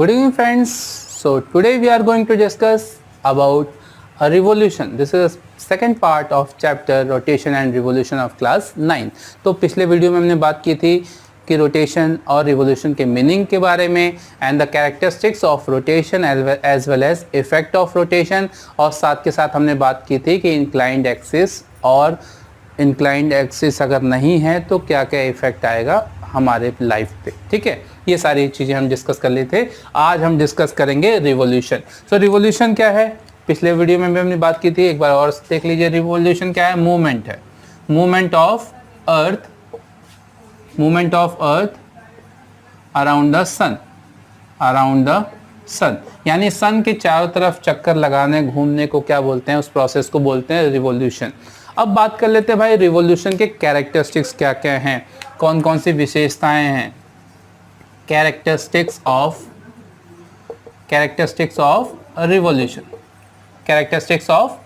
Good evening, friends. So today we are going to discuss about a revolution. This is the second part of chapter rotation and revolution of class 9. तो पिछले video में हमने बात की थी कि rotation और रिवोल्यूशन के मीनिंग के बारे में and the characteristics of rotation as well as effect of rotation, और साथ के साथ हमने बात की थी कि इंक्लाइंड एक्सिस और इंक्लाइंड एक्सिस अगर नहीं है तो क्या क्या इफेक्ट आएगा हमारे लाइफ पे। ठीक है, ये सारी चीज़ें हम डिस्कस कर लिए थे। आज हम डिस्कस करेंगे रिवोल्यूशन। सो रिवोल्यूशन क्या है, पिछले वीडियो में भी हमने बात की थी, एक बार और देख लीजिए। रिवोल्यूशन क्या है? मूवमेंट है, movement of earth around the sun, यानी सन के चारों तरफ चक्कर लगाने घूमने को क्या बोलते हैं? उस प्रोसेस को बोलते हैं रिवोल्यूशन। अब बात कर लेते हैं भाई रिवोल्यूशन के कैरेक्टरिस्टिक्स क्या क्या हैं, कौन कौन सी विशेषताएं हैं। कैरेक्टरिस्टिक्स ऑफ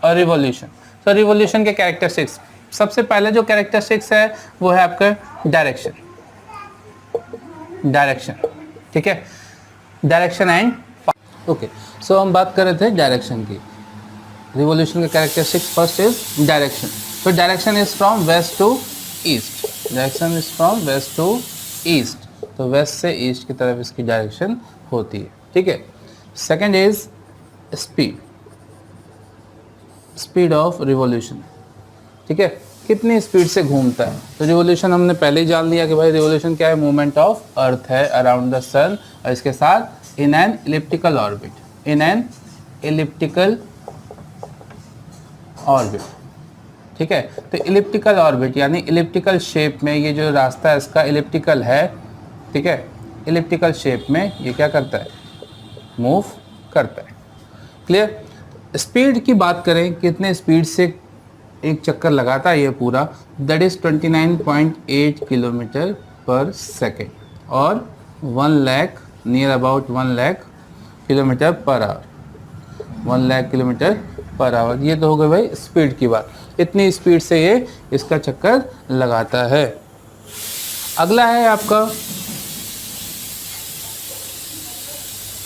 रिवोल्यूशन, तो रिवोल्यूशन के कैरेक्टरिस्टिक्स, सबसे पहले जो कैरेक्टरिस्टिक्स है वो है आपका डायरेक्शन। ठीक है, डायरेक्शन एंड ओके। सो हम बात कर रहे थे डायरेक्शन की। रिवोल्यूशन का कैरेक्टरिस्टिक्स फर्स्ट इज डायरेक्शन। तो direction is from west to east, तो वेस्ट से ईस्ट की तरफ इसकी डायरेक्शन होती है। ठीक है, second is speed of revolution. ठीक है, कितनी स्पीड से घूमता है। तो रिवोल्यूशन हमने पहले ही जान लिया कि भाई रिवोल्यूशन क्या है, मूवमेंट ऑफ अर्थ है अराउंड द सन, और इसके साथ इन एन इलिप्टिकल ऑर्बिट। ठीक है, तो इलिप्टिकल ऑर्बिट यानी इलिप्टिकल शेप में ये जो रास्ता है इसका इलिप्टिकल है। ठीक है, इलिप्टिकल शेप में ये क्या करता है? मूव करता है। क्लियर। स्पीड की बात करें, कितने स्पीड से एक चक्कर लगाता है ये पूरा, दैट इज 29.8 किलोमीटर पर सेकेंड और 1 lakh, near about 1 lakh kilometre per hour. ये तो हो गई भाई स्पीड की बात, इतनी स्पीड से ये इसका चक्कर लगाता है। अगला है आपका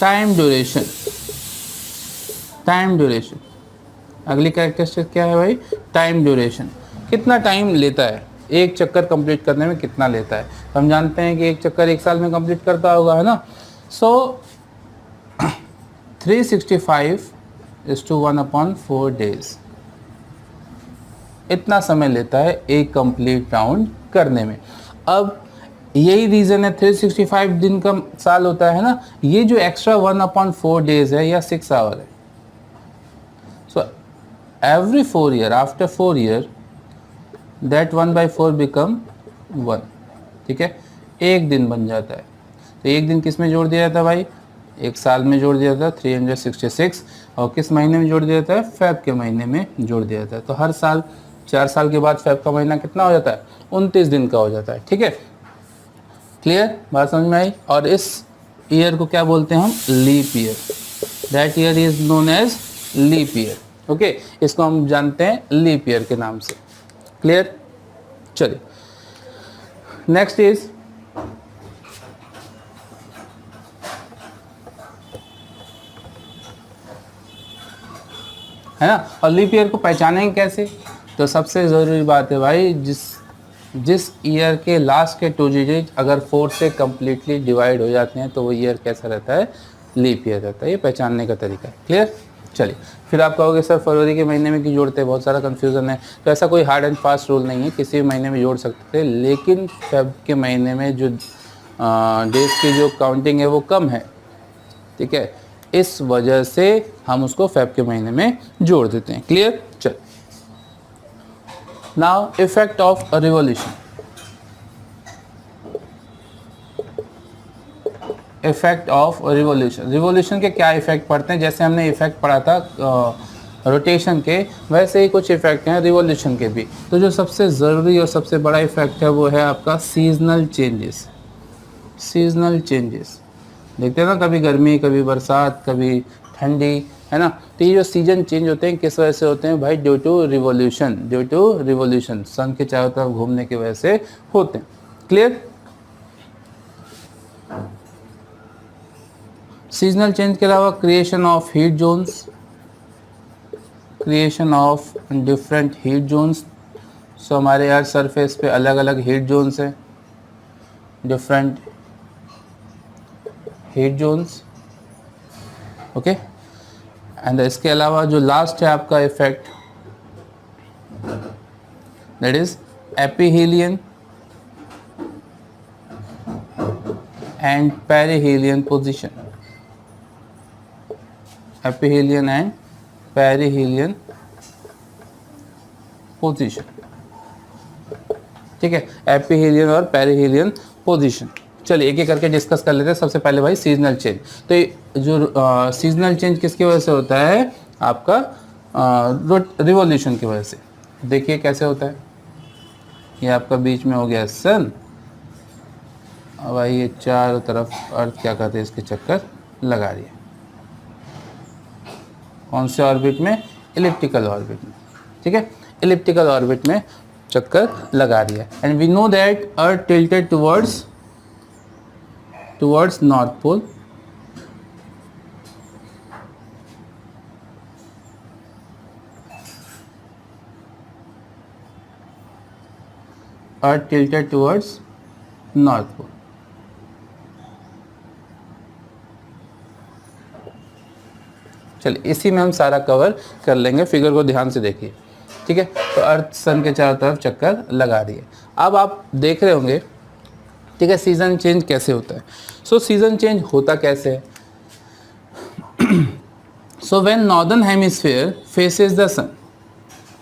टाइम ड्यूरेशन। अगली कैरेक्टरिस्टिक क्या है भाई? Time duration. कितना टाइम लेता है एक चक्कर कंप्लीट करने में, कितना लेता है? हम जानते हैं कि एक चक्कर 1 साल में कंप्लीट करता होगा, है ना। सो 365/1/4 डेज, इतना समय लेता है एक कंप्लीट राउंड करने में। अब यही रीज़न है, 365 दिन का साल होता है ना, ये जो एक्स्ट्रा 1/4 डेज है या 6 आवर है। So every 4 year, after 4 year, that 1/4 become 1। ठीक है, एक दिन बन जाता है। तो एक दिन किस में जोड़ दिया जाता है भाई? एक साल में जोड़ दिया जाता है 366, और किस महीने में जोड़ दिया जाता है? फेब के महीने में जोड़ दिया जाता है। तो हर साल 4 साल के बाद फेब का महीना कितना हो जाता है? 29 दिन का हो जाता है। ठीक है, क्लियर, बात समझ में आई। और इस ईयर को क्या बोलते हैं हम? Leap year. That year is known as leap year. Okay, इसको हम जानते हैं लीप ईयर के नाम से। क्लियर, चलिए नेक्स्ट इज है ना। और लीप ईयर को पहचानेंगे कैसे? तो सबसे ज़रूरी बात है भाई, जिस ईयर के लास्ट के 2 डिजिट अगर 4 से कम्प्लीटली डिवाइड हो जाते हैं तो वो ईयर कैसा रहता है? लीप ईयर रहता है। ये पहचानने का तरीका है। क्लियर, चलिए। फिर आप कहोगे सर फरवरी के महीने में क्यों जोड़ते हैं, बहुत सारा कन्फ्यूज़न है। तो ऐसा कोई हार्ड एंड फास्ट रूल नहीं है, किसी भी महीने में जोड़ सकते थे, लेकिन फेब के महीने में जो डेज की जो काउंटिंग है वो कम है। ठीक है, इस वजह से हम उसको फेब के महीने में जोड़ देते हैं। क्लियर, चल। Now effect of a revolution. Revolution के क्या इफेक्ट पड़ते हैं? जैसे हमने इफेक्ट पढ़ा था रोटेशन के, वैसे ही कुछ इफेक्ट हैं रिवोल्यूशन के भी। तो जो सबसे ज़रूरी और सबसे बड़ा इफेक्ट है वो है आपका सीजनल चेंजेस। देखते हैं ना, कभी गर्मी, कभी बरसात, कभी ठंडी, है ना। तो ये जो सीजन चेंज होते हैं किस वजह से होते हैं भाई? ड्यू टू रिवोल्यूशन, सन के चारों तरफ घूमने की वजह से होते हैं। क्लियर। सीजनल चेंज के अलावा creation of heat zones, creation of different heat zones. So हमारे अर्थ सरफेस पे अलग अलग हीट जोन्स हैं, different heat zones, okay. And इसके अलावा जो लास्ट है आपका effect, that is aphelion and perihelion position, aphelion and perihelion position, ठीक है, एपिहीलियन और पेरिहीलियन पोजीशन। चलिए एक एक करके डिस्कस कर लेते हैं। सबसे पहले भाई सीजनल चेंज। तो ये जो सीजनल चेंज किसकी वजह से होता है, आपका रिवॉल्यूशन की वजह से। देखिए कैसे होता है, ये आपका बीच में हो गया सन, अब भाई ये चारों तरफ अर्थ क्या कहते हैं, इसके चक्कर लगा रही है। कौन से ऑर्बिट में, इलिप्टिकल ऑर्बिट में, ठीक है, इलिप्टिकल ऑर्बिट में चक्कर लगा रही है। And we know that earth tilted towards north pole, earth tilted towards north pole. चलिए इसी में हम सारा कवर कर लेंगे, फिगर को ध्यान से देखिए, ठीक है। तो अर्थ सन के चारों तरफ चक्कर लगा रही है। अब आप देख रहे होंगे, ठीक है, सीजन चेंज कैसे होता है। सो सीजन चेंज होता कैसे है, so when northern hemisphere faces the sun,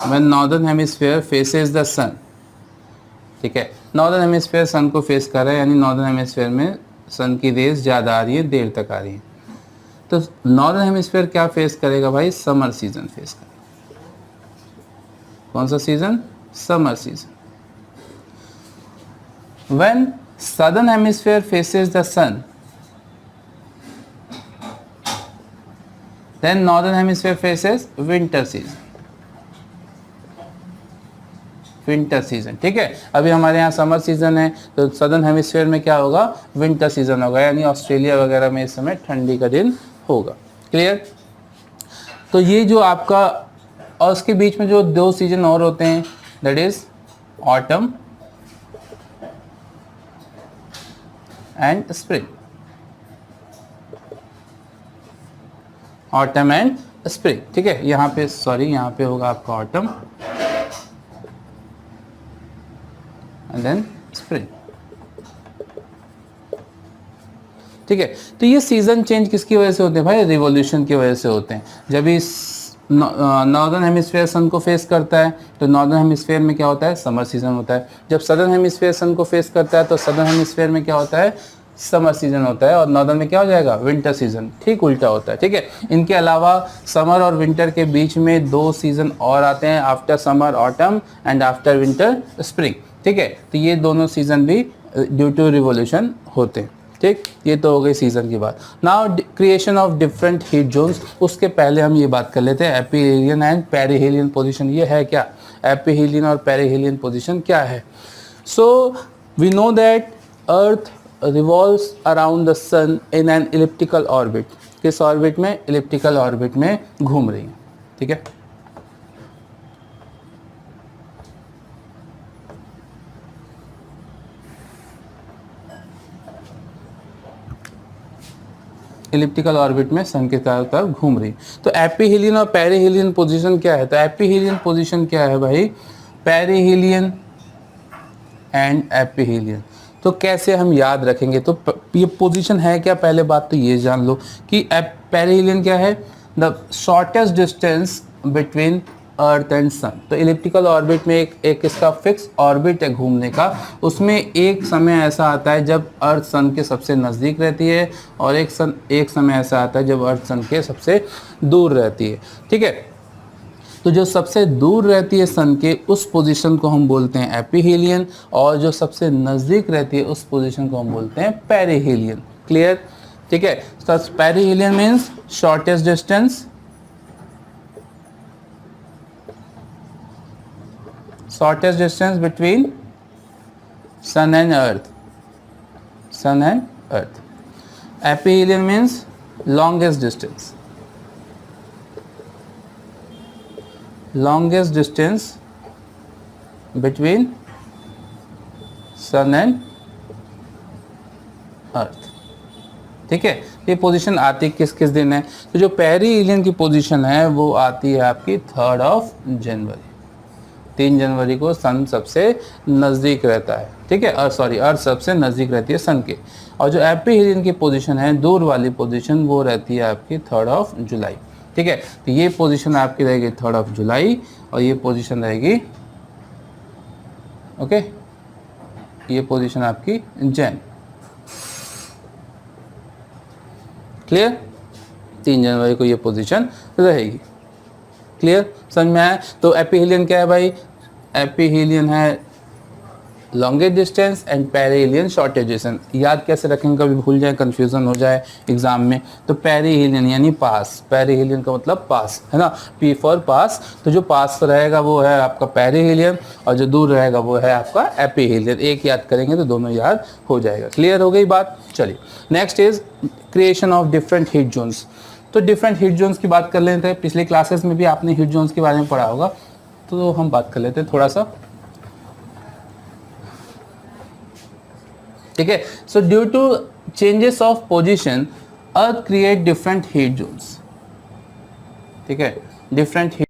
when northern hemisphere faces the sun, ठीक है, नॉर्दर्न हेमिस्फीयर सन को फेस कर रहा है, यानी नॉर्दर्न हेमिस्फीयर में सन की रेज ज़्यादा आ रही है, देर तक आ रही है। तो नॉर्दर्न हेमिस्फीयर क्या फेस करेगा भाई, समर सीजन फेस करेगा। कौन सा season, summer season. When southern hemisphere faces the sun, then northern hemisphere faces winter season, winter season, ठीक है। अभी हमारे यहाँ समर सीजन है, तो सदर्न हेमिस्फीयर में क्या होगा, विंटर सीजन होगा, यानी ऑस्ट्रेलिया वगैरह में इस समय ठंडी का दिन होगा। क्लियर। तो ये जो आपका, और उसके बीच में जो दो सीजन और होते हैं, that is autumn and spring, autumn and spring, ठीक है। यहाँ पे सॉरी, यहाँ पे होगा आपका ऑटम एंड देन स्प्रिंग, ठीक है। तो ये सीजन चेंज किसकी वजह से होते हैं भाई, रिवॉल्यूशन की वजह से होते हैं। जब इस नॉर्दर्न हेमिस्फीयर सन को फेस करता है, तो नॉर्दर्न हेमिस्फीयर में क्या होता है, समर सीजन होता है। जब सदर्न हेमिस्फीयर सन को फेस करता है, तो सदर्न हेमिस्फीयर में क्या होता है, समर सीजन होता है, और नॉर्दर्न में क्या हो जाएगा, विंटर सीजन, ठीक उल्टा होता है, ठीक है। इनके अलावा समर और विंटर के बीच में दो सीजन और आते हैं, after summer autumn and after winter spring, ठीक है। तो ये दोनों सीजन भी ड्यू टू रिवॉल्यूशन होते हैं, ठीक। ये तो हो गई सीजन की बात। Now creation of different heat Jones, उसके पहले हम ये बात कर लेते हैं एपिहीलियन एंड पेरिहीलियन पोजीशन। ये है क्या, एपिहीलियन और पेरिहीलियन पोजीशन क्या है। So we know that earth revolves around the sun in an elliptical orbit. किस ऑर्बिट में, इलिप्टिकल ऑर्बिट में घूम रही है, ठीक है। इलिप्टिकल ऑर्बिट में सन के चारों तरफ घूम रही। तो एपिहीलियन और पेरिहीलियन पोजीशन क्या है, तो एपिहीलियन पोजीशन क्या है भाई, पेरिहीलियन एंड एपिहीलियन। तो कैसे हम याद रखेंगे, तो ये पोजीशन है क्या, पहले बात तो ये जान लो कि पेरिहीलियन क्या है, the shortest distance between earth and sun. तो इलिप्टिकल ऑर्बिट में एक इसका फिक्स ऑर्बिट है घूमने का, उसमें एक समय ऐसा आता है जब अर्थ सन के सबसे नज़दीक रहती है, और एक समय ऐसा आता है जब अर्थ सन के सबसे दूर रहती है, ठीक है। तो जो सबसे दूर रहती है सन के, उस पोजीशन को हम बोलते हैं एपिहीलियन, और जो सबसे नज़दीक रहती है उस पोजीशन को हम बोलते हैं पेरिहीलियन। क्लियर, ठीक है। तो perihelion means shortest distance, shortest distance between sun and earth, sun and earth. Aphelion means longest distance, longest distance between sun and earth. ठीक है, ये पोजीशन आती किस किस दिन है? तो जो पेरिहेलियन की पोजीशन है वो आती है आपकी 3 जनवरी। 3 जनवरी को सन सबसे नज़दीक रहता है। ठीक है, अर्थ सबसे नज़दीक रहती है सन के। और जो एपिहेलियन की पोजीशन है, दूर वाली पोजीशन, वो रहती है आपकी 3 जुलाई। ठीक है, तो ये पोजीशन आपकी रहेगी 3 जुलाई और ये पोजीशन रहेगी, ओके, ये पोजीशन आपकी जैन। क्लियर? 3 जनवरी को ये पोजीशन रहेगी। क्लियर, समझ में आया? तो एपिहेलियन क्या है भाई? एपिहेलियन है longest distance and perihelion shortage distance. याद कैसे रखेंगे, कभी भूल जाए, कंफ्यूजन हो जाए एग्जाम में। तो पेरिहेलियन यानी पास, पेरिहेलियन का मतलब पास है ना, पी फॉर पास। तो जो पास रहेगा वो है आपका पेरिहेलियन और जो दूर रहेगा वो है आपका एपिहेलियन। एक याद करेंगे तो दोनों याद हो जाएगा। क्लियर हो गई बात? चलिए, next is creation of different heat Jones. तो डिफरेंट हीट जोन्स की बात कर लेते हैं। पिछले क्लासेस में भी आपने हीट जोन्स के बारे में पढ़ा होगा, तो हम बात कर लेते हैं थोड़ा सा। ठीक है, so due to changes of position earth create different heat zones. ठीक है, डिफरेंट